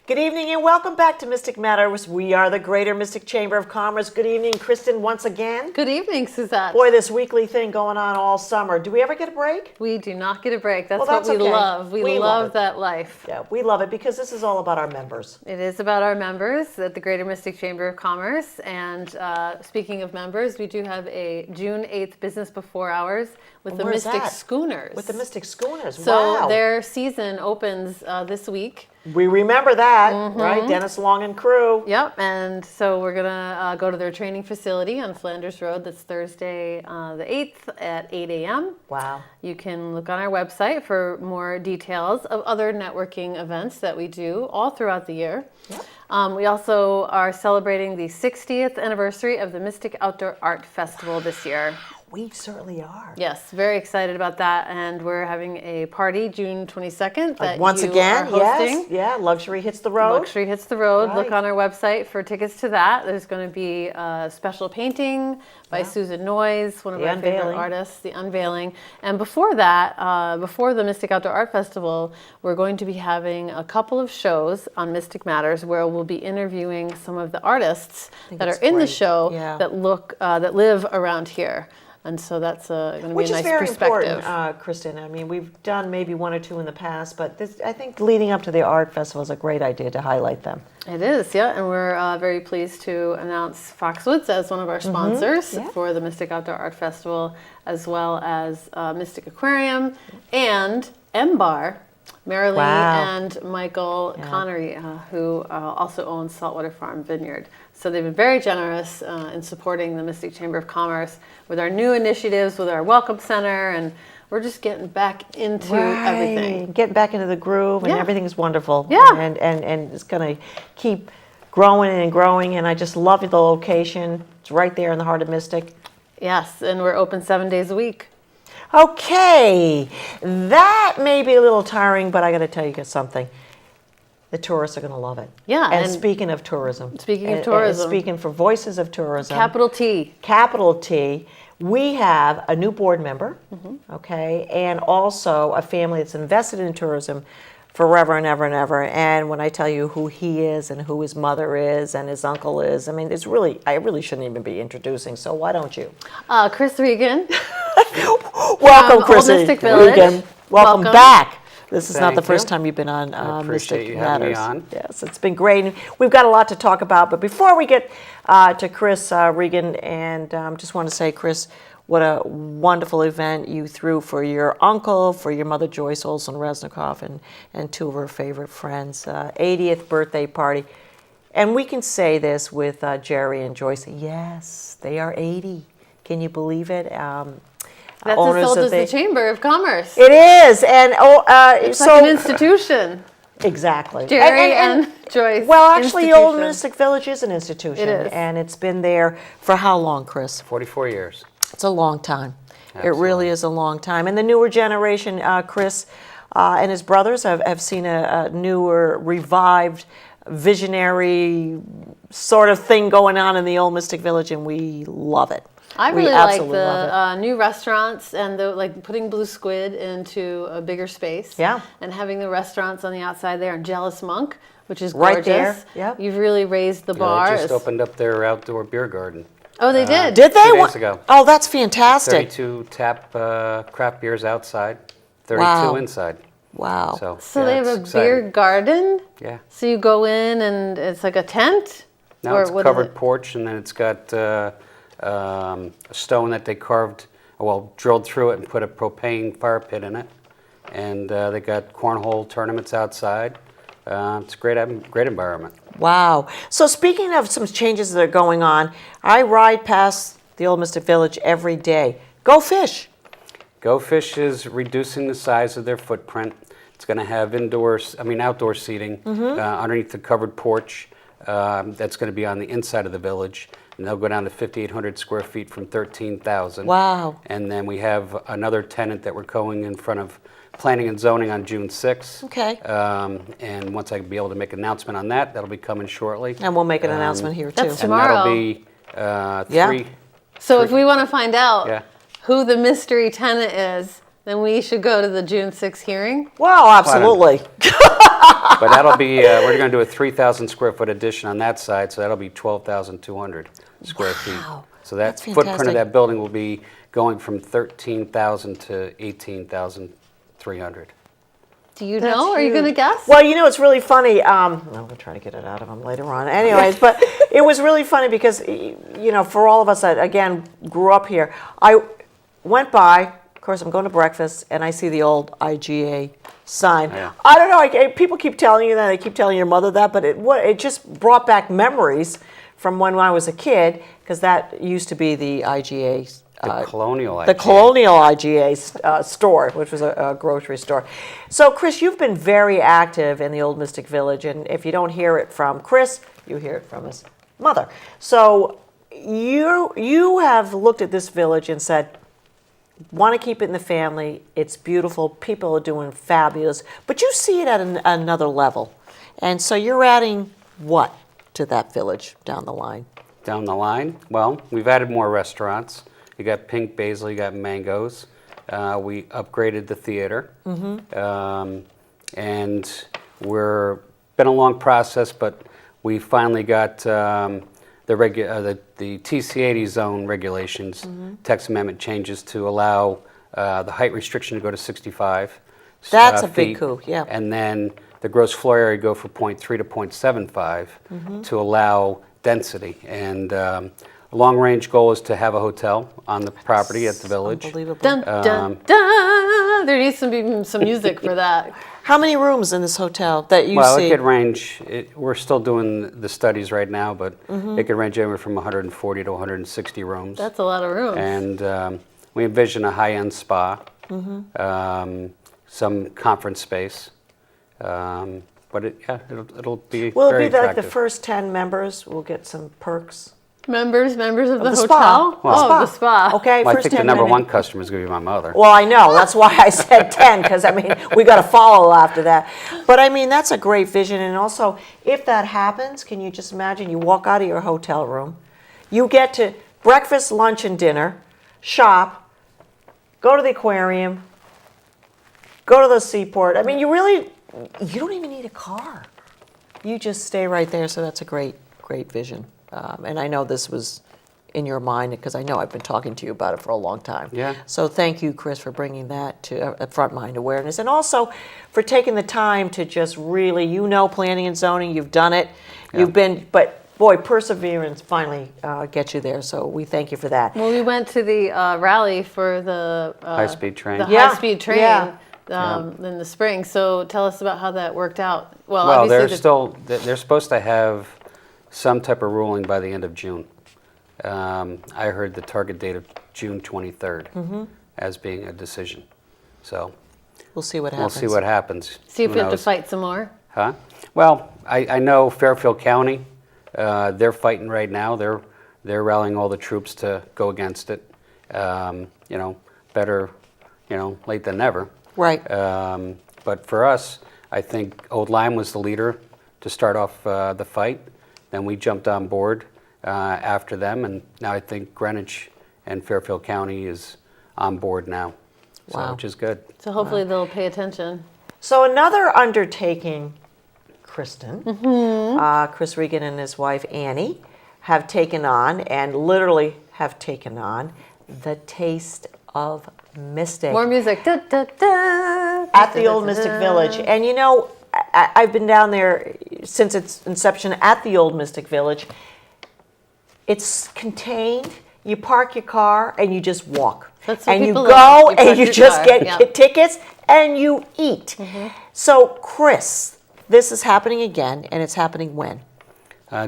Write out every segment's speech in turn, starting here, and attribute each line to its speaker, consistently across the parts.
Speaker 1: Good evening and welcome back to Mystic Matters. We are the Greater Mystic Chamber of Commerce. Good evening, Kristin, once again.
Speaker 2: Good evening, Susette.
Speaker 1: Boy, this weekly thing going on all summer. Do we ever get a break?
Speaker 2: We do not get a break. That's
Speaker 1: Well,
Speaker 2: what we
Speaker 1: okay.
Speaker 2: love. We love that life.
Speaker 1: Yeah, we love it because this is all about our members.
Speaker 2: It is about our members at the Greater Mystic Chamber of Commerce. And speaking of members, we do have a June 8th business before hours with the Mystic Schooners.
Speaker 1: With the Mystic Schooners,
Speaker 2: wow.
Speaker 1: So
Speaker 2: their season opens this week.
Speaker 1: We remember that, right? Dennis Long and crew.
Speaker 2: Yep, and so we're going to go to their training facility on Flanders Road. That's Thursday the 8th at 8 a.m.
Speaker 1: Wow.
Speaker 2: You can look on our website for more details of other networking events that we do all throughout the year. Yep. We also are celebrating the 60th anniversary of the Mystic Outdoor Art Festival this year.
Speaker 1: We certainly are.
Speaker 2: Yes, very excited about that, and we're having a party June 22nd that
Speaker 1: once
Speaker 2: you
Speaker 1: again,
Speaker 2: are hosting.
Speaker 1: Yes, yeah, Luxury Hits the Road.
Speaker 2: Luxury Hits the Road.
Speaker 1: Right.
Speaker 2: Look on our website for tickets to that. There's going to be a special painting by Susan Noyes, one of our favorite artists, The Unveiling. And before that, before the Mystic Outdoor Art Festival, we're going to be having a couple of shows on Mystic Matters where we'll be interviewing some of the artists that are in the show that live around here. And so that's going to be a nice perspective. Which is very important,
Speaker 1: Kristin. I mean, we've done maybe one or two in the past, but this, I think leading up to the art festival is a great idea to highlight them.
Speaker 2: It is, yeah, and we're very pleased to announce Foxwoods as one of our sponsors for the Mystic Outdoor Art Festival, as well as Mystic Aquarium and M-Bar, Marilee and Michael Connery, who also owns Saltwater Farm Vineyard. So they've been very generous in supporting the Mystic Chamber of Commerce with our new initiatives, with our Welcome Center, and we're just getting back into everything.
Speaker 1: Getting back into the groove, and everything's wonderful.
Speaker 2: Yeah.
Speaker 1: And it's going to keep growing and growing, and I just love the location. It's right there in the heart of Mystic.
Speaker 2: Yes, and we're open 7 days a week.
Speaker 1: Okay, that may be a little tiring, but I got to tell you something. The tourists are going to love it.
Speaker 2: Yeah.
Speaker 1: And speaking of tourism. Speaking for Voices of Tourism.
Speaker 2: Capital T.
Speaker 1: Capital T. We have a new board member, okay, and also a family that's invested in tourism forever and ever and ever. And when I tell you who he is and who his mother is and his uncle is, I mean, I really shouldn't even be introducing, so why don't you?
Speaker 2: Chris Regan.
Speaker 1: Welcome, Chris
Speaker 2: Regan.
Speaker 1: Welcome back. This is not the first
Speaker 3: you.
Speaker 1: time you've been on
Speaker 3: appreciate
Speaker 1: Mystic
Speaker 3: you
Speaker 1: Matters.
Speaker 3: having me on.
Speaker 1: Yes, it's been great. We've got a lot to talk about, but before we get to Chris Regan, and just want to say, Chris, what a wonderful event you threw for your uncle, for your mother, Joyce Olson-Resnikoff, and two of her favorite friends. 80th birthday party. And we can say this with Jerry and Joyce. Yes, they are 80. Can you believe it?
Speaker 2: That's as old as the Chamber of Commerce.
Speaker 1: It is, and
Speaker 2: it's like an institution.
Speaker 1: Exactly.
Speaker 2: Jerry and Joyce.
Speaker 1: Well, actually, Old Mystic Village is an institution.
Speaker 2: It is.
Speaker 1: And it's been there for how long, Chris?
Speaker 3: 44 years.
Speaker 1: It's a long time.
Speaker 3: Absolutely.
Speaker 1: It really is a long time. And the newer generation, Chris and his brothers have seen a newer, revived, visionary sort of thing going on in the Old Mystic Village, and we love it.
Speaker 2: I really like the new restaurants and putting Blue Squid into a bigger space.
Speaker 1: Yeah.
Speaker 2: And having the restaurants on the outside there, and Jealous Monk, which is gorgeous.
Speaker 1: Right there. Yep.
Speaker 2: You've really raised the bar.
Speaker 3: They just opened up their outdoor beer garden.
Speaker 2: Oh, they did?
Speaker 1: Did they?
Speaker 3: 2 days ago.
Speaker 1: Oh, that's fantastic.
Speaker 3: 32 tap craft beers outside, 32 inside.
Speaker 1: Wow.
Speaker 2: So they have a beer garden?
Speaker 3: Yeah.
Speaker 2: So you go in and it's like a tent?
Speaker 3: No, it's a covered porch, and then it's got a stone that they drilled through it and put a propane fire pit in it. And they got cornhole tournaments outside. It's a great environment.
Speaker 1: Wow. So speaking of some changes that are going on, I ride past the Old Mystic Village every day. Go Fish.
Speaker 3: Go Fish is reducing the size of their footprint. It's going to have outdoor seating underneath the covered porch. That's going to be on the inside of the village. And they'll go down to 5,800 square feet from 13,000.
Speaker 1: Wow.
Speaker 3: And then we have another tenant that we're going in front of Planning and Zoning on June 6th.
Speaker 1: Okay.
Speaker 3: And once I be able to make an announcement on that, that'll be coming shortly.
Speaker 1: And we'll make an announcement here, too.
Speaker 2: That's tomorrow.
Speaker 3: And that'll be
Speaker 2: So if we want to find out who the mystery tenant is, then we should go to the June 6th hearing.
Speaker 1: Well, absolutely.
Speaker 3: But that'll be, we're going to do a 3,000 square foot addition on that side, so that'll be 12,200 square feet. So that
Speaker 1: That's
Speaker 3: footprint
Speaker 1: fantastic.
Speaker 3: of that building will be going from 13,000 to 18,300.
Speaker 2: Do you know? Are you going to guess?
Speaker 1: Well, it's really funny. I'm going to try to get it out of him later on. Anyways, but it was really funny because, for all of us that, again, grew up here, I went by, of course, I'm going to breakfast, and I see the old IGA sign.
Speaker 3: Yeah.
Speaker 1: I don't know, people keep telling you that, they keep telling your mother that, but it just brought back memories from when I was a kid, because that used to be the IGA
Speaker 3: The colonial
Speaker 1: the
Speaker 3: IGA.
Speaker 1: colonial IGA store, which was a grocery store. So, Chris, you've been very active in the Old Mystic Village, and if you don't hear it from Chris, you hear it from his mother. So, you have looked at this village and said, want to keep it in the family. It's beautiful. People are doing fabulous, but you see it at another level, and so you're adding what to that village down the line?
Speaker 3: Down the line, well, we've added more restaurants. You got Pink Basil, you got Mangoes. We upgraded the theater. And we're been a long process, but we finally got the TC80 zone regulations, text amendment changes to allow the height restriction to go to 65
Speaker 1: That's a big
Speaker 3: feet.
Speaker 1: coup, yeah.
Speaker 3: And then the gross floor area go from 0.3 to 0.75 to allow density. And long-range goal is to have a hotel on the property at the village.
Speaker 1: Unbelievable.
Speaker 2: Dun, dun, dun. There needs to be some music for that.
Speaker 1: How many rooms in this hotel that you
Speaker 3: Well,
Speaker 1: see?
Speaker 3: it could range, we're still doing the studies right now, but it could range anywhere from 140 to 160 rooms.
Speaker 2: That's a lot of rooms.
Speaker 3: And we envision a high-end spa, some conference space. But it'll be
Speaker 1: Will it
Speaker 3: very
Speaker 1: be like
Speaker 3: attractive.
Speaker 1: the first 10 members will get some perks?
Speaker 2: Members of the
Speaker 1: the
Speaker 2: hotel?
Speaker 1: spa.
Speaker 2: Oh, the spa.
Speaker 1: Okay,
Speaker 3: Well, I
Speaker 1: first
Speaker 3: think
Speaker 1: 10
Speaker 3: the number
Speaker 1: members.
Speaker 3: one customer is going to be my mother.
Speaker 1: Well, I know. That's why I said 10, because, we got to follow after that. But, that's a great vision. And also, if that happens, can you just imagine you walk out of your hotel room, you get to breakfast, lunch, and dinner, shop, go to the aquarium, go to the seaport. You don't even need a car. You just stay right there. So that's a great, great vision. And I know this was in your mind because I know I've been talking to you about it for a long time.
Speaker 3: Yeah.
Speaker 1: So thank you, Chris, for bringing that to front mind awareness, and also for taking the time to just really, planning and zoning. You've done it.
Speaker 3: Yeah.
Speaker 1: You've been, but boy, perseverance finally gets you there. So we thank you for that.
Speaker 2: Well, we went to the rally for the
Speaker 3: High-speed train.
Speaker 2: The
Speaker 1: Yeah,
Speaker 2: high-speed train
Speaker 1: yeah.
Speaker 2: in the spring. So tell us about how that worked out. Well,
Speaker 3: Well,
Speaker 2: obviously
Speaker 3: they're supposed to have some type of ruling by the end of June. I heard the target date of June 23rd as being a decision. So
Speaker 1: We'll see what
Speaker 3: we'll
Speaker 1: happens.
Speaker 3: see what happens.
Speaker 2: see if
Speaker 3: Who
Speaker 2: we have to
Speaker 3: knows?
Speaker 2: fight some more.
Speaker 3: Huh? Well, I know Fairfield County, they're fighting right now. They're rallying all the troops to go against it. Better, late than never.
Speaker 1: Right.
Speaker 3: But for us, I think Old Lyme was the leader to start off the fight. Then we jumped on board after them, and now I think Greenwich and Fairfield County is on board now,
Speaker 1: Wow.
Speaker 3: which is good.
Speaker 2: So hopefully they'll pay attention.
Speaker 1: So another undertaking, Kristin, Chris Regan and his wife Annie have taken on, and literally have taken on, the Taste of Mystic
Speaker 2: More music. Da, da, da,
Speaker 1: at the
Speaker 2: da,
Speaker 1: Old
Speaker 2: da,
Speaker 1: Mystic
Speaker 2: da.
Speaker 1: Village. And I've been down there since its inception at the Old Mystic Village. It's contained. You park your car and you just walk.
Speaker 2: That's what
Speaker 1: and you
Speaker 2: people
Speaker 1: go
Speaker 2: love. You
Speaker 1: and
Speaker 2: park
Speaker 1: you
Speaker 2: your
Speaker 1: just
Speaker 2: car,
Speaker 1: get
Speaker 2: yeah.
Speaker 1: tickets and you eat. So, Chris, this is happening again, and it's happening when?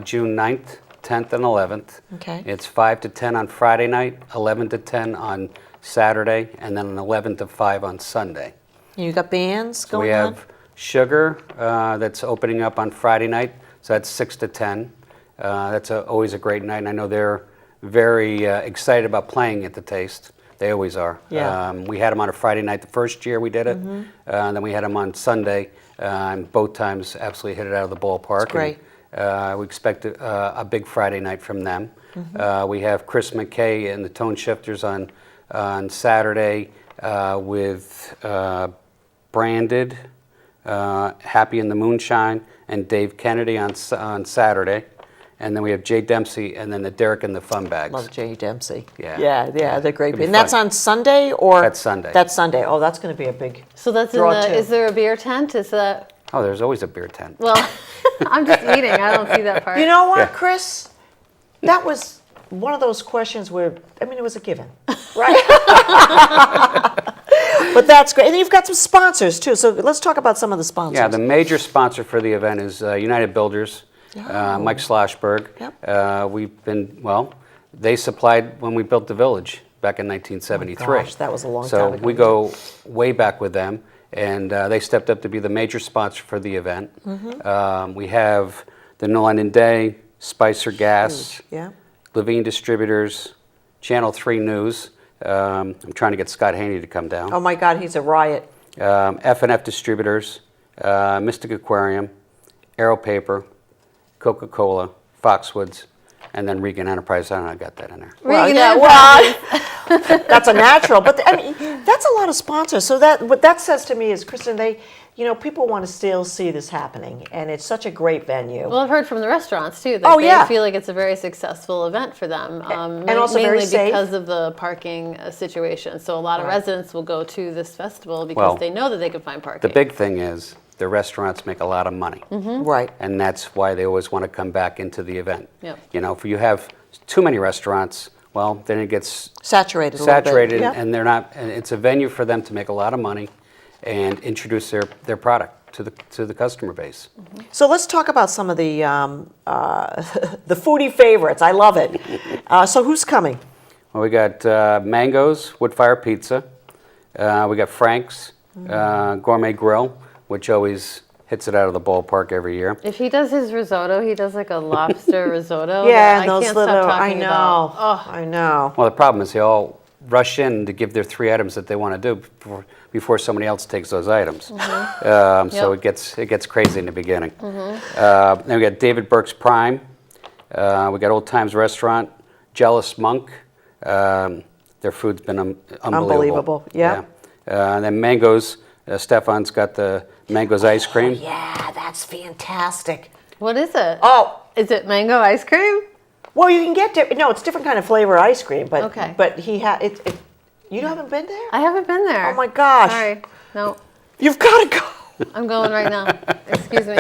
Speaker 3: June 9th, 10th, and 11th.
Speaker 1: Okay.
Speaker 3: It's 5 to 10 on Friday night, 11 to 10 on Saturday, and then an 11 to 5 on Sunday.
Speaker 1: You got bands
Speaker 3: So
Speaker 1: going
Speaker 3: we
Speaker 1: on?
Speaker 3: have Sugar that's opening up on Friday night, so that's 6 to 10. That's always a great night, and I know they're very excited about playing at the Taste. They always are.
Speaker 1: Yeah.
Speaker 3: We had them on a Friday night the first year we did it, and then we had them on Sunday, and both times absolutely hit it out of the ballpark.
Speaker 1: That's great.
Speaker 3: And, we expect a big Friday night from them. We have Chris McKay and the Tone Shifters on Saturday. with Branded, Happy in the Moonshine, and Dave Kennedy on Saturday. And then we have Jay Dempsey, and then the Derek and the Fun Bags.
Speaker 1: Love Jay Dempsey.
Speaker 3: Yeah.
Speaker 1: Yeah, they're great.
Speaker 3: It'll be
Speaker 1: And that's
Speaker 3: fun.
Speaker 1: on Sunday or?
Speaker 3: That's Sunday.
Speaker 1: That's Sunday. Oh, that's going to be a big
Speaker 2: So that's in
Speaker 1: draw
Speaker 2: the,
Speaker 1: too.
Speaker 2: is there a beer tent? Is that,
Speaker 3: Oh, there's always a beer tent.
Speaker 2: well, I'm just eating. I don't see that part.
Speaker 1: You know what,
Speaker 3: Yeah.
Speaker 1: Chris? That was one of those questions where, I mean, it was a given, right? But that's great. And you've got some sponsors too. So let's talk about some of the sponsors.
Speaker 3: Yeah, the major sponsor for the event is United Builders, Mike Schlossberg.
Speaker 1: Yep.
Speaker 3: We've been, well, they supplied when we built the village back in 1973.
Speaker 1: Oh my gosh, that was a long
Speaker 3: so
Speaker 1: time ago.
Speaker 3: we go way back with them, and they stepped up to be the major sponsor for the event. We have the New London Day, Spicer Gas,
Speaker 1: Yeah.
Speaker 3: Levine Distributors, Channel 3 News. I'm trying to get Scott Haney to come down.
Speaker 1: Oh my God, he's a riot.
Speaker 3: F&F Distributors, Mystic Aquarium, Aero Paper, Coca-Cola, Foxwoods, and then Regan Enterprise. I don't know, I got that in there.
Speaker 1: Well,
Speaker 2: Regan
Speaker 1: yeah,
Speaker 2: Enterprises.
Speaker 1: well, that's a natural. But I mean, that's a lot of sponsors. So that what that says to me is, Kristin, they, you know, people want to still see this happening, and it's such a great venue.
Speaker 2: Well, I've heard from the restaurants too that
Speaker 1: Oh,
Speaker 2: they
Speaker 1: yeah.
Speaker 2: feel like it's a very successful event for them,
Speaker 1: and also very
Speaker 2: mainly
Speaker 1: safe.
Speaker 2: because of the parking situation. So a lot of
Speaker 1: Right.
Speaker 2: residents will go to this festival because
Speaker 3: Well,
Speaker 2: they know that they can find parking.
Speaker 3: The big thing is the restaurants make a lot of money,
Speaker 1: Right.
Speaker 3: and that's why they always want to come back into the event.
Speaker 2: Yep.
Speaker 3: You know, if you have too many restaurants, well, then it gets
Speaker 1: Saturated a little bit.
Speaker 3: saturated,
Speaker 1: Yeah.
Speaker 3: and they're not. And it's a venue for them to make a lot of money and introduce their product to the customer base.
Speaker 1: So let's talk about some of the the foodie favorites. I love it. So who's coming?
Speaker 3: Well, we got Mango's Woodfire Pizza. We got Frank's Gourmet Grill, which always hits it out of the ballpark every year.
Speaker 2: If he does his risotto, he does like a lobster risotto.
Speaker 1: Yeah,
Speaker 2: that
Speaker 1: and
Speaker 2: I
Speaker 1: those
Speaker 2: can't
Speaker 1: little.
Speaker 2: stop
Speaker 1: I
Speaker 2: talking
Speaker 1: know.
Speaker 2: about. Oh,
Speaker 1: I know.
Speaker 3: Well, the problem is they all rush in to give their 3 items that they want to do before somebody else takes those items. So
Speaker 2: Yep.
Speaker 3: it gets crazy in the beginning. Then we got David Burke's Prime. We got Old Times Restaurant, Jealous Monk. Their food's been unbelievable.
Speaker 1: Unbelievable, yeah.
Speaker 3: And then Mango's. Stefan's got the Mango's ice cream.
Speaker 1: Yeah, that's fantastic.
Speaker 2: what is it?
Speaker 1: Oh,
Speaker 2: Is it mango ice cream?
Speaker 1: well, you can get no. It's different kind of flavor ice cream, but
Speaker 2: Okay.
Speaker 1: But he had it. You haven't been there?
Speaker 2: I haven't been there.
Speaker 1: Oh my gosh.
Speaker 2: Sorry. No,
Speaker 1: You've got to go.
Speaker 2: I'm going right now. Excuse me.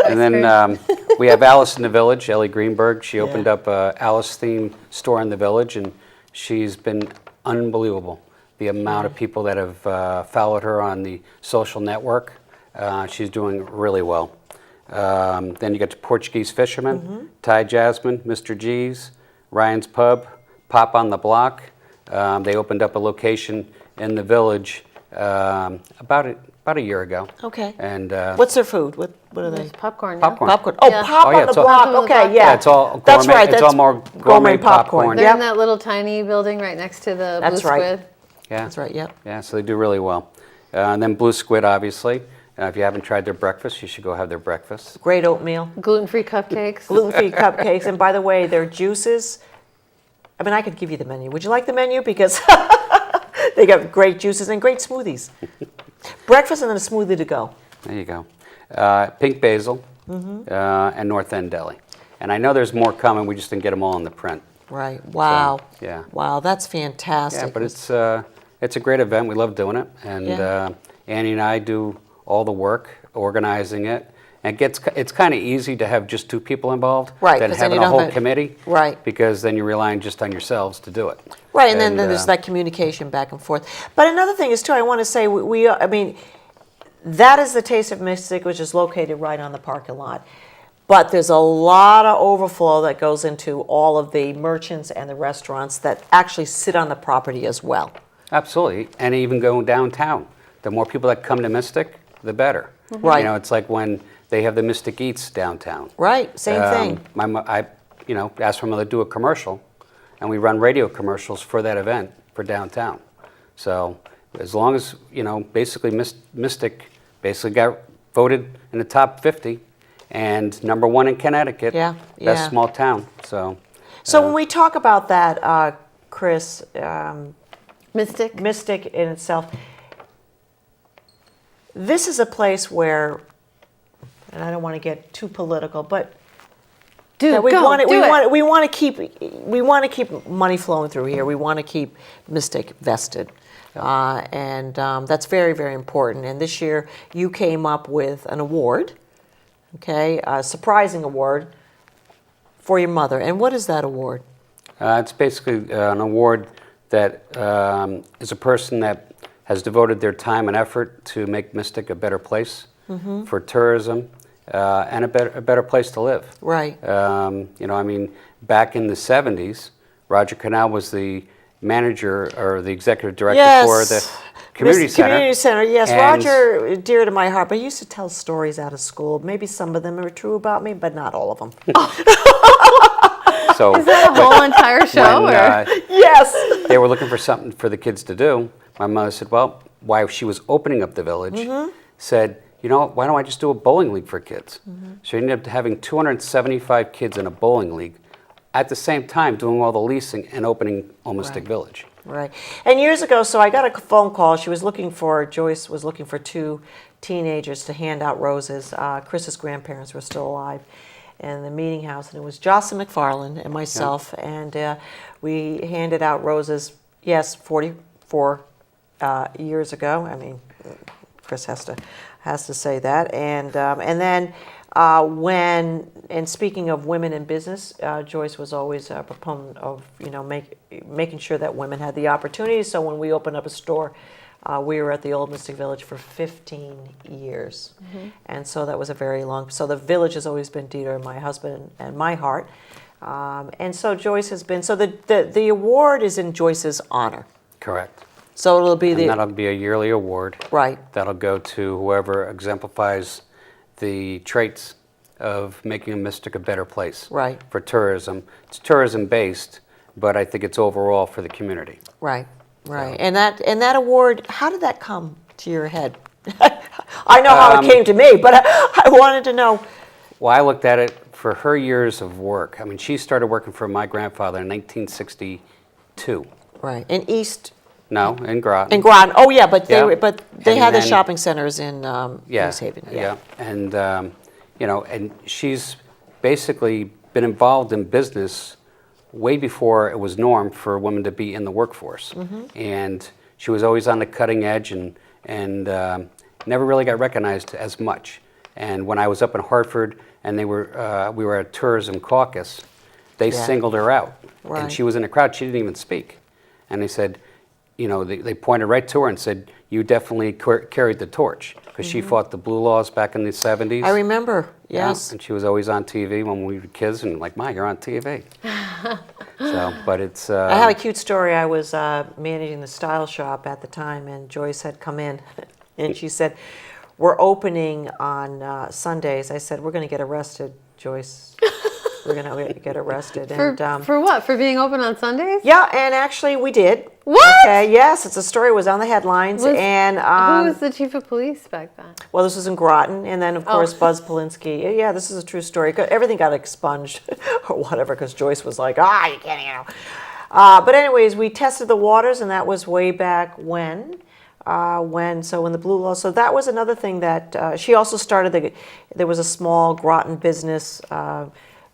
Speaker 3: And then we have Alice in the Village, Ellie Greenberg. She opened up a Alice-themed store in the village, and she's been unbelievable. The amount of people that have followed her on the social network, she's doing really well. Then you got the Portuguese Fisherman, Thai Jasmine, Mr. G's, Ryan's Pub, Pop on the Block. They opened up a location in the village about a year ago.
Speaker 1: Okay.
Speaker 3: And
Speaker 1: What's their food? What are they?
Speaker 2: There's popcorn.
Speaker 3: Popcorn.
Speaker 1: Popcorn. Oh,
Speaker 2: Yeah.
Speaker 1: Pop
Speaker 3: Oh, yeah,
Speaker 1: on the
Speaker 3: it's all-
Speaker 1: block.
Speaker 2: Pop on the
Speaker 1: Okay,
Speaker 2: block.
Speaker 1: yeah.
Speaker 3: Yeah, it's all
Speaker 1: That's
Speaker 3: gourmet.
Speaker 1: right.
Speaker 3: It's all more gourmet popcorn.
Speaker 2: They're
Speaker 1: Yep.
Speaker 2: in that little tiny building right next to the
Speaker 1: That's
Speaker 2: Blue
Speaker 1: right.
Speaker 2: Squid.
Speaker 3: Yeah.
Speaker 1: That's right. Yep.
Speaker 3: Yeah, so they do really well. And then Blue Squid, obviously. If you haven't tried their breakfast, you should go have their breakfast.
Speaker 1: Great oatmeal,
Speaker 2: Gluten-free cupcakes.
Speaker 1: gluten-free cupcakes, and by the way, their juices. I mean, I could give you the menu. Would you like the menu? Because they got great juices and great smoothies. Breakfast and then a smoothie to go.
Speaker 3: There you go. Pink Basil and North End Deli. And I know there's more coming. We just didn't get them all in the print.
Speaker 1: Right. Wow.
Speaker 3: yeah.
Speaker 1: Wow, that's fantastic.
Speaker 3: Yeah, but it's a great event. We love doing it. And
Speaker 1: Yeah.
Speaker 3: Annie and I do all the work, organizing it. And it's kind of easy to have just 2 people involved
Speaker 1: Right,
Speaker 3: than
Speaker 1: 'cause then
Speaker 3: having
Speaker 1: you
Speaker 3: a
Speaker 1: don't
Speaker 3: whole
Speaker 1: have-
Speaker 3: committee.
Speaker 1: Right.
Speaker 3: Because then you're relying just on yourselves to do it.
Speaker 1: Right, and then there's
Speaker 3: uh,
Speaker 1: that communication back and forth. But another thing is too, I want to say I mean, that is the Taste of Mystic, which is located right on the parking lot. But there's a lot of overflow that goes into all of the merchants and the restaurants that actually sit on the property as well.
Speaker 3: Absolutely, and even going downtown. The more people that come to Mystic, the better.
Speaker 1: Right.
Speaker 3: You know, it's like when they have the Mystic Eats downtown.
Speaker 1: Right, same thing.
Speaker 3: I asked my mother to do a commercial, and we run radio commercials for that event for downtown. So as long as, basically Mystic basically got voted in the top 50 and #1 in Connecticut.
Speaker 1: Yeah,
Speaker 3: Best
Speaker 1: yeah.
Speaker 3: small town. So
Speaker 1: So when we talk about that, Chris, Mystic in itself. This is a place where, and I don't want to get too political, but
Speaker 2: Dude,
Speaker 1: we
Speaker 2: go,
Speaker 1: want to,
Speaker 2: do it.
Speaker 1: we want to keep money flowing through here. We want to keep Mystic vested, and that's very, very important. And this year you came up with an award, okay, a surprising award for your mother. And what is that award?
Speaker 3: It's basically an award that is a person that has devoted their time and effort to make Mystic a better place for tourism and a better place to live.
Speaker 1: Right.
Speaker 3: Back in the 70s, Roger Canal was the manager or the executive director for the community center.
Speaker 1: Community center, yes.
Speaker 3: And
Speaker 1: Roger, dear to my heart, but he used to tell stories out of school. Maybe some of them are true about me, but not all of them.
Speaker 3: So,
Speaker 2: Is that a whole entire show?
Speaker 3: when,
Speaker 1: Yes.
Speaker 3: they were looking for something for the kids to do, my mother said, well, while she was opening up the village, said, you know, why don't I just do a bowling league for kids? So she ended up having 275 kids in a bowling league at the same time doing all the leasing and opening Olde Mistick Village.
Speaker 1: Right. And years ago, so I got a phone call. Joyce was looking for 2 teenagers to hand out roses. Chris's grandparents were still alive in the meeting house, and it was Jocelyn McFarland and myself, and we handed out roses, yes, 44 years ago. I mean, Chris has to say that. And then and speaking of women in business, Joyce was always a proponent of, making sure that women had the opportunity. So when we opened up a store, we were at the Olde Mistick Village for 15 years. And so that was a very long, so the village has always been dear to my husband and my heart. And so Joyce has been, so the award is in Joyce's honor.
Speaker 3: Correct.
Speaker 1: So it'll be
Speaker 3: And that'll be a yearly award.
Speaker 1: Right.
Speaker 3: That'll go to whoever exemplifies the traits of making a Mystic a better place.
Speaker 1: Right.
Speaker 3: For tourism. It's tourism based, but I think it's overall for the community.
Speaker 1: Right. Right. And that award, how did that come to your head? I know how it came to me, but I wanted to know.
Speaker 3: Well, I looked at it for her years of work. I mean, she started working for my grandfather in 1962.
Speaker 1: Right. In East.
Speaker 3: No, in Groton.
Speaker 1: In Groton. Oh yeah, but they
Speaker 3: And
Speaker 1: had the
Speaker 3: then-
Speaker 1: shopping centers in East Haven.
Speaker 3: Yeah. And and she's basically been involved in business way before it was norm for women to be in the workforce. And she was always on the cutting edge and never really got recognized as much. And when I was up in Hartford and we were at a tourism caucus, they singled her out.
Speaker 1: Right.
Speaker 3: And she was in the crowd, she didn't even speak. And they said, they pointed right to her and said, you definitely carried the torch, because she fought the blue laws back in the 70s.
Speaker 1: I remember,
Speaker 3: Yeah,
Speaker 1: yes.
Speaker 3: and she was always on TV when we were kids, and like, Ma, you're on TV. But it's...
Speaker 1: I have a cute story. I was managing the style shop at the time, and Joyce had come in, and she said, we're opening on Sundays. I said, we're going to get arrested, Joyce. We're going to get arrested.
Speaker 2: For what? For being open on Sundays?
Speaker 1: Yeah, and actually we did.
Speaker 2: What?
Speaker 1: Okay, yes, it's a story. It was on the headlines.
Speaker 2: Who
Speaker 1: and
Speaker 2: was the chief of police back then?
Speaker 1: well, this was in Groton, and then of course Buzz Polinsky. Yeah, this is a true story. Everything got expunged or whatever because Joyce was like, you can't, But anyways, we tested the waters, and that was way back when the blue law. So that was another thing that she also started. There was a small Groton business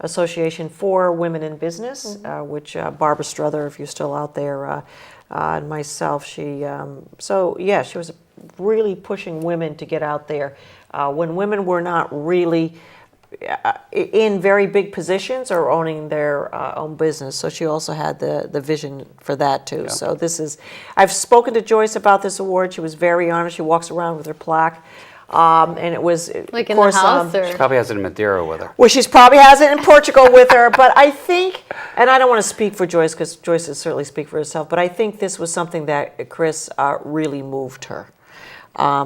Speaker 1: association for women in business, which Barbara Struther, if you're still out there, and myself, she was really pushing women to get out there when women were not really in very big positions or owning their own business. So she also had the vision for that too. Yeah. So I've spoken to Joyce about this award. She was very honored. She walks around with her plaque. And it was,
Speaker 2: like in
Speaker 1: of course,
Speaker 2: the house, or?
Speaker 3: She probably has it in Madeira with her.
Speaker 1: Well, she probably has it in Portugal with her. But I think, and I don't want to speak for Joyce because Joyce would certainly speak for herself, but I think this was something that Chris really moved her.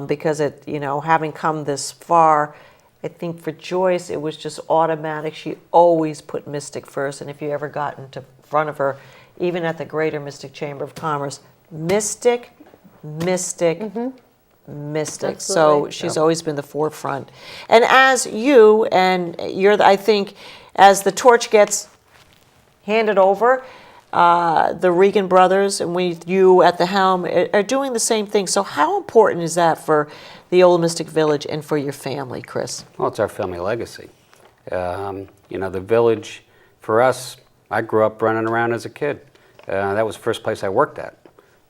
Speaker 1: Because having come this far, I think for Joyce, it was just automatic. She always put Mystic first. And if you ever got into front of her, even at the Greater Mystic Chamber of Commerce, Mystic. Mystic.
Speaker 2: Absolutely.
Speaker 1: So she's always been the forefront. And as I think as the torch gets handed over, the Regan brothers, and with you at the helm, are doing the same thing. So how important is that for the Old Mystic Village and for your family, Chris?
Speaker 3: Well, it's our family legacy. You know, the village, for us, I grew up running around as a kid. That was the first place I worked at.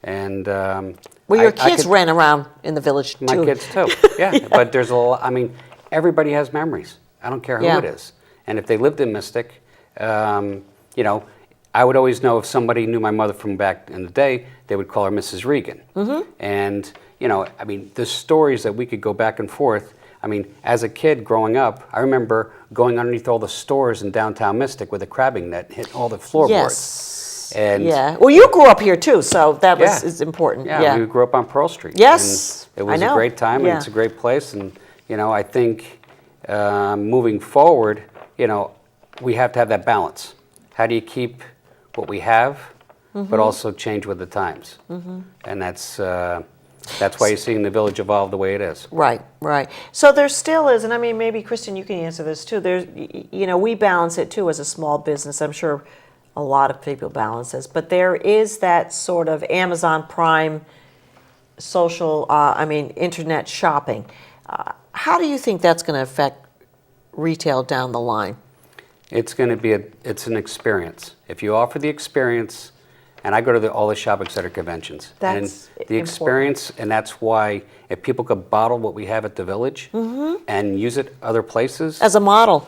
Speaker 3: And
Speaker 1: well, your kids ran around in the village too.
Speaker 3: My kids too, yeah. But there's a lot, I mean, everybody has memories. I don't care who it is. And if they lived in Mystic, you know, I would always know if somebody knew my mother from back in the day, they would call her Mrs. Regan. And, you know, I mean, the stories that we could go back and forth. I mean, as a kid growing up, I remember going underneath all the stores in downtown Mystic with a crabbing net, hit all the floorboards.
Speaker 1: Yes.
Speaker 3: And
Speaker 1: yeah. Well, you grew up here too, so that was is important.
Speaker 3: Yeah, we grew up on Pearl Street.
Speaker 1: Yes.
Speaker 3: And it was a great time, and it's a great place. And, you know, I think moving forward, you know, we have to have that balance. How do you keep what we have, but also change with the times? And that's why you're seeing the village evolve the way it is.
Speaker 1: Right, right. So there still is, and I mean, maybe Kristin, you can answer this too. There's, you know, we balance it too as a small business. I'm sure a lot of people balance this, but there is that sort of Amazon Prime social, internet shopping. How do you think that's going to affect retail down the line?
Speaker 3: It's going to be it's an experience. If you offer the experience, and I go to all the shopping center conventions,
Speaker 1: that's
Speaker 3: and the experience, and that's why if people could bottle what we have at the village and use it other places
Speaker 1: as a model,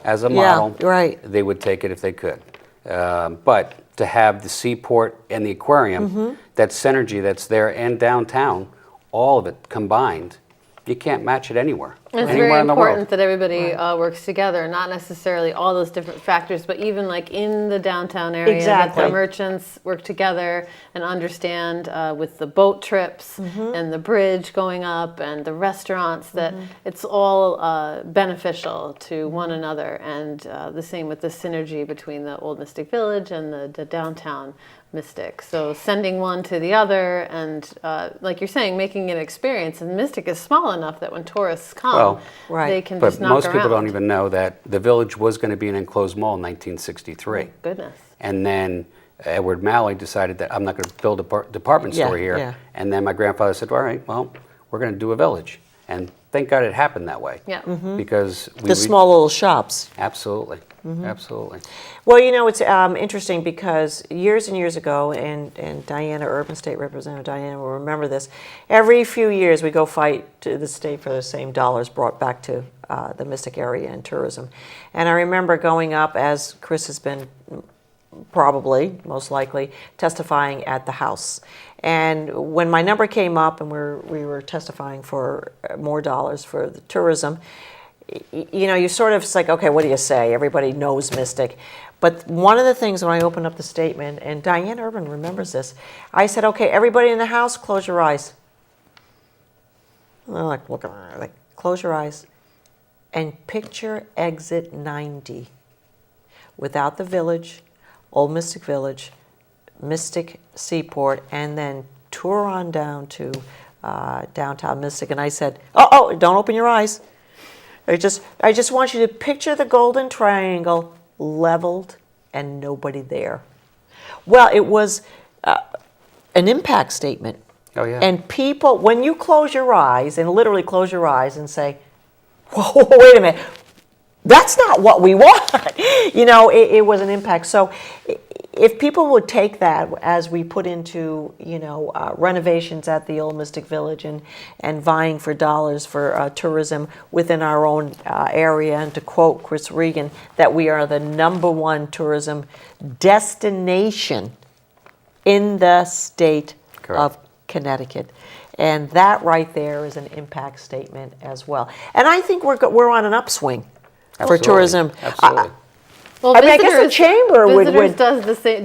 Speaker 3: right, they would take it if they could. But to have the seaport and the aquarium, that synergy that's there and downtown, all of it combined, you can't match it anywhere.
Speaker 2: It's very important that everybody works together, not necessarily all those different factors, but even like in the downtown area, that the merchants work together and understand with the boat trips and the bridge going up and the restaurants that it's all beneficial to one another, and the same with the synergy between the Old Mystic Village and the downtown Mystic. So sending one to the other and like you're saying, making an experience. And Mystic is small enough that when tourists come, they can just knock around. But
Speaker 3: most people don't even know that the village was going to be an enclosed mall in 1963.
Speaker 2: Oh, goodness.
Speaker 3: And then Edward Malley decided that I'm not going to build a department store here. And then my grandfather said, all right, well, we're going to do a village. And thank God it happened that way.
Speaker 2: Yeah.
Speaker 3: Because
Speaker 1: the small little shops.
Speaker 3: Absolutely. Absolutely.
Speaker 1: Well, you know, it's interesting because years and years ago, and Diana, Urban State Representative Diana will remember this, every few years we go fight to the state for the same dollars brought back to the Mystic area and tourism. And I remember going up, as Chris has been probably, most likely, testifying at the House. And when my number came up and we were testifying for more dollars for the tourism, you know, you sort of, it's like, okay, what do you say? Everybody knows Mystic. But one of the things when I opened up the statement, and Diane Urban remembers this, I said, okay, everybody in the house, close your eyes. And they're like, look, like, close your eyes and picture exit 90 without the village, Old Mystic Village, Mystic Seaport, and then tour on down to downtown Mystic. And I said, oh, don't open your eyes. I just want you to picture the Golden Triangle leveled and nobody there. Well, it was an impact statement.
Speaker 3: Oh, yeah.
Speaker 1: And people, when you close your eyes, and literally close your eyes and say, whoa, wait a minute, that's not what we want. You know, it was an impact. So if people would take that as we put into, you know, renovations at the Old Mystic Village and vying for dollars for tourism within our own area, and to quote Chris Regan, that we are the #1 tourism destination in the state of Connecticut. And that right there is an impact statement as well. And I think we're on an upswing for tourism.
Speaker 3: Absolutely.
Speaker 2: Well,
Speaker 1: I guess the chamber would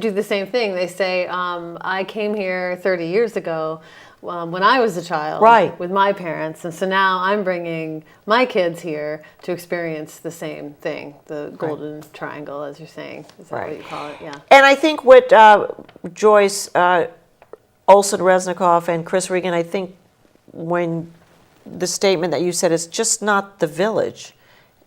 Speaker 2: do the same thing. They say, I came here 30 years ago when I was a child with my parents, and so now I'm bringing my kids here to experience the same thing, the Golden Triangle, as you're saying. Is that what you call it? Yeah.
Speaker 1: And I think what Joyce, Olson Resnikoff, and Chris Regan, I think when the statement that you said is just not the village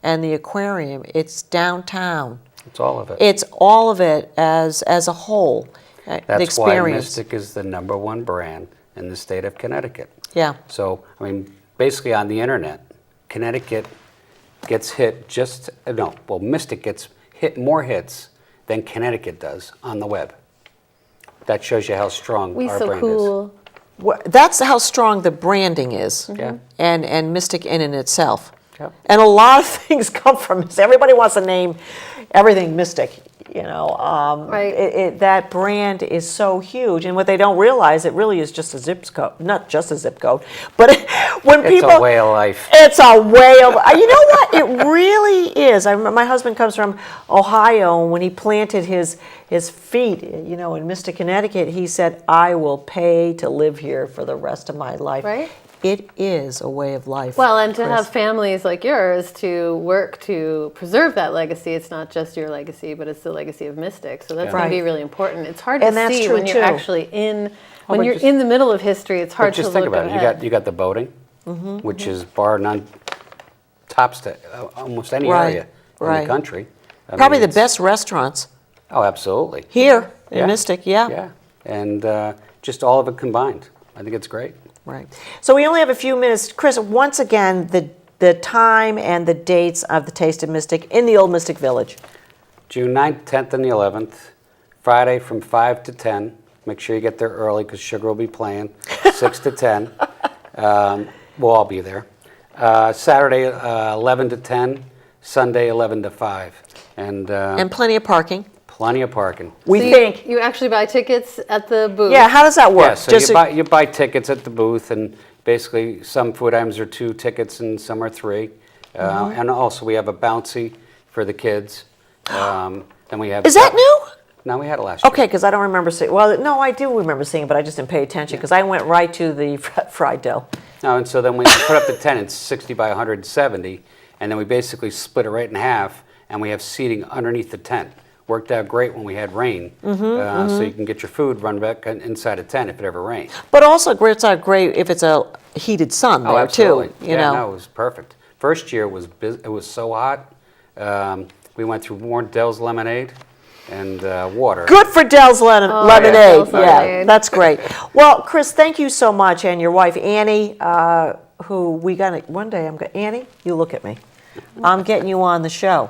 Speaker 1: and the aquarium, it's downtown.
Speaker 3: It's all of it.
Speaker 1: It's all of it as a whole. the
Speaker 3: That's why
Speaker 1: experience.
Speaker 3: Mystic is the #1 brand in the state of Connecticut.
Speaker 1: Yeah.
Speaker 3: So, I mean, basically on the internet, Connecticut gets hit Mystic gets hit more hits than Connecticut does on the web. That shows you how strong
Speaker 2: We
Speaker 3: our
Speaker 2: so
Speaker 3: brand
Speaker 2: cool.
Speaker 1: That's how strong the branding is.
Speaker 3: Yeah.
Speaker 1: And Mystic in itself.
Speaker 3: Yep.
Speaker 1: And a lot of things come from this. Everybody wants to name everything Mystic.
Speaker 2: Right.
Speaker 1: That brand is so huge, and what they don't realize, it really is just a zip code, not just a zip code, but when
Speaker 3: It's
Speaker 1: people,
Speaker 3: a way of life.
Speaker 1: it's a way of, you know what, it really is. My husband comes from Ohio, and when he planted his feet, in Mystic, Connecticut, he said, "I will pay to live here for the rest of my life."
Speaker 2: Right.
Speaker 1: It is a way of life.
Speaker 2: Well, and to
Speaker 1: Chris.
Speaker 2: have families like yours to work to preserve that legacy, it's not just your legacy, but it's the legacy of Mystic. So that's going to be
Speaker 1: Right.
Speaker 2: really important. It's hard to
Speaker 1: And that's
Speaker 2: see
Speaker 1: true,
Speaker 2: when you're
Speaker 1: too.
Speaker 2: actually when
Speaker 3: but
Speaker 2: you're
Speaker 3: just-
Speaker 2: in the middle of history. It's hard
Speaker 3: But just
Speaker 2: to
Speaker 3: think
Speaker 2: look
Speaker 3: about
Speaker 2: ahead.
Speaker 3: it. You got the boating, which is bar none, tops to almost any
Speaker 1: Right,
Speaker 3: area in
Speaker 1: right.
Speaker 3: the country. I mean,
Speaker 1: Probably the
Speaker 3: it's-
Speaker 1: best restaurants
Speaker 3: Oh, absolutely.
Speaker 1: here in
Speaker 3: Yeah.
Speaker 1: Mystic, yeah.
Speaker 3: Yeah, and just all of it combined. I think it's great.
Speaker 1: Right. So we only have a few minutes. Chris, once again, the time and the dates of the Taste of Mystic in the Old Mystic Village.
Speaker 3: June 9th, 10th, and the 11th, Friday from 5 to 10. Make sure you get there early because Sugar will be playing, 6 to 10. We'll all be there. Saturday, 11 to 10, Sunday, 11 to 5. And
Speaker 1: And plenty of parking.
Speaker 3: plenty of parking.
Speaker 1: We
Speaker 2: So
Speaker 1: think.
Speaker 2: you actually buy tickets at the booth.
Speaker 1: Yeah, how does that work?
Speaker 3: Yeah, so you buy tickets at the booth, and basically some food items are 2 tickets and some are 3. And also we have a bouncy for the kids. Then we have.
Speaker 1: Is that new?
Speaker 3: No, we had it last year.
Speaker 1: Okay, because I don't remember seeing. Well, no, I do remember seeing it, but I just didn't pay attention because I went right to the fried dough.
Speaker 3: No, and so then when you put up the tent, it's 60 by 170, and then we basically split it right in half, and we have seating underneath the tent. Worked out great when we had rain, so you can get your food run back inside a tent if it ever rains.
Speaker 1: But also, it's not great if it's a heated sun there
Speaker 3: absolutely.
Speaker 1: too.
Speaker 3: No, it was perfect. First year it was so hot. We went through more Dell's lemonade and water.
Speaker 1: Good for Dell's lemonade.
Speaker 2: Dell's
Speaker 1: Yeah,
Speaker 2: lemonade.
Speaker 1: that's great. Well, Chris, thank you so much, and your wife Annie, who we got one day. Annie, you look at me. I'm getting you on the show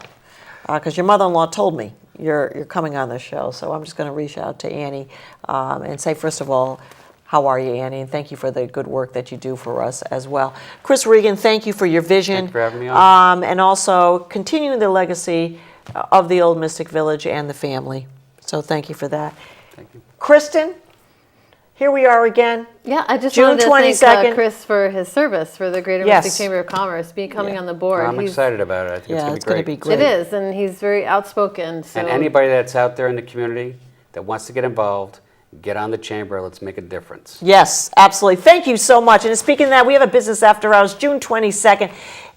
Speaker 1: because your mother-in-law told me you're coming on the show. So I'm just going to reach out to Annie and say, first of all, how are you, Annie? And thank you for the good work that you do for us as well. Chris Regan, thank you for your vision.
Speaker 3: Thank you for having me on.
Speaker 1: And also continuing the legacy of the Old Mystic Village and the family. So thank you for that.
Speaker 3: Thank you.
Speaker 1: Kristen, here we are again.
Speaker 2: Yeah, I just
Speaker 1: June
Speaker 2: wanted to
Speaker 1: 22nd.
Speaker 2: thank Chris for his service for the Greater
Speaker 1: Yes.
Speaker 2: Mystic Chamber of Commerce, coming on the board.
Speaker 3: I'm excited about it. I think
Speaker 1: Yeah,
Speaker 3: it's going to be great.
Speaker 1: great.
Speaker 2: It is, and he's very outspoken. So
Speaker 3: And anybody that's out there in the community that wants to get involved, get on the chamber. Let's make a difference.
Speaker 1: Yes, absolutely. Thank you so much. And speaking of that, we have a business after hours, June 22nd,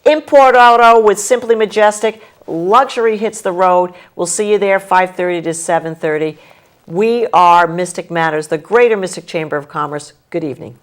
Speaker 1: Import Auto with Simply Majestic. Luxury hits the road. We'll see you there 5:30 to 7:30. We are Mystic Matters, the Greater Mystic Chamber of Commerce. Good evening.